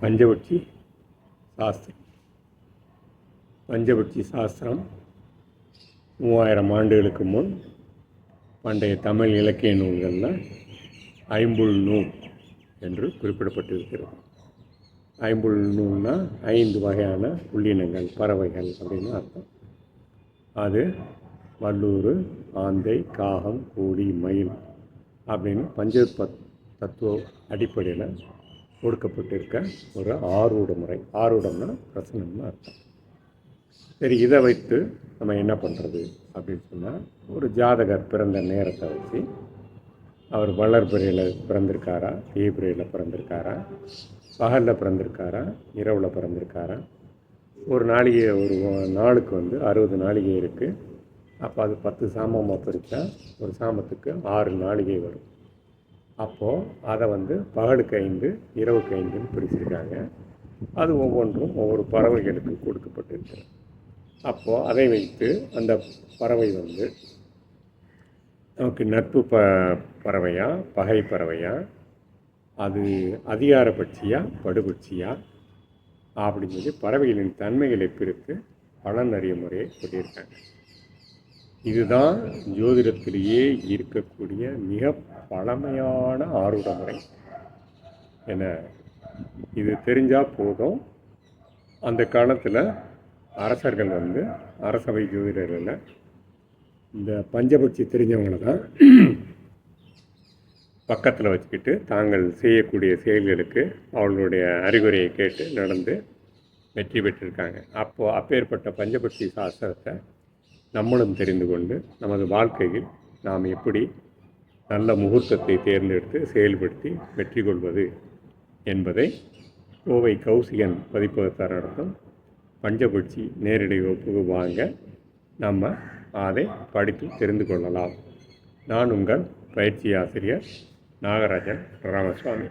பஞ்சபட்சி சாஸ்திரம். பஞ்சபட்சி சாஸ்திரம் 3000 ஆண்டுகளுக்கு முன் பண்டைய தமிழ் இலக்கிய நூல்களில் ஐம்புல் நூல் என்று குறிப்பிடப்பட்டிருக்கிறது. ஐம்புல் நூல்னால் 5 வகையான புள்ளினங்கள், பறவைகள் அப்படின்னு அர்த்தம். அது வல்லூர், ஆந்தை, காகம், கோழி, மயில் அப்படின்னு பஞ்ச தத்துவ அடிப்படையில் கொடுக்கப்பட்டிருக்க ஒரு ஆரூட முறை. ஆரூடம்னா பிரசனம்னு அர்த்தம். சரி, இதை வைத்து நம்ம என்ன பண்ணுறது அப்படின்னு சொன்னால், ஒரு ஜாதகர் பிறந்த நேரத்தை வச்சு அவர் வளர்பிறையில் பிறந்திருக்காரா, தேய்பிறையில் பிறந்திருக்காரா, பகலில் பிறந்திருக்காரா, இரவில் பிறந்திருக்காரா, ஒரு நாளுக்கு 60 நாளிகை இருக்குது. அப்போ அது 10 சாமமாக பிரித்தா ஒரு சாமத்துக்கு 6 நாளிகை வரும். அப்போது அதை பகலுக்கு 5, இரவுக்கு 5ன்னு பிரிச்சிருக்காங்க. அது ஒவ்வொன்றும் ஒவ்வொரு பறவைகளுக்கு கொடுக்கப்பட்டிருக்கு. அப்போது அதை வைத்து அந்த பறவை நமக்கு நட்பு பறவையா, பகை பறவையா, அது அதிகார பட்சியா, படுபட்சியா அப்படின்னு சொல்லி பறவைகளின் தன்மைகளை பிரித்து பலன் அறிய முறையை சொல்லியிருக்காங்க. இதுதான் ஜோதிடத்திலேயே இருக்கக்கூடிய மிக பழமையான ஆரூட முறை. என இது தெரிஞ்சால் போதும். அந்த காலத்தில் அரசர்கள் அரசவை ஜோதிடர்களில் இந்த பஞ்சபட்சி தெரிஞ்சவங்களை தான் பக்கத்தில் வச்சுக்கிட்டு தாங்கள் செய்யக்கூடிய செயல்களுக்கு அவர்களுடைய அறிகுறையை கேட்டு நடந்து வெற்றி பெற்றிருக்காங்க. அப்பேற்பட்ட பஞ்சபட்சி சாஸ்திரத்தை நம்மளும் தெரிந்து கொண்டு நமது வாழ்க்கையில் நாம் எப்படி நல்ல முகூர்த்தத்தை தேர்ந்தெடுத்து செயல்படுத்தி வெற்றி கொள்வது என்பதை கோவை கௌசிகன் பதிப்பகத்தார் நடத்தும் பஞ்சபட்சி நேரடி வகுப்புக்கு வாங்க, நம்ம அதை படித்து தெரிந்து கொள்ளலாம். நான் உங்கள் பயிற்சி ஆசிரியர் நாகராஜன் ராமசுவாமி.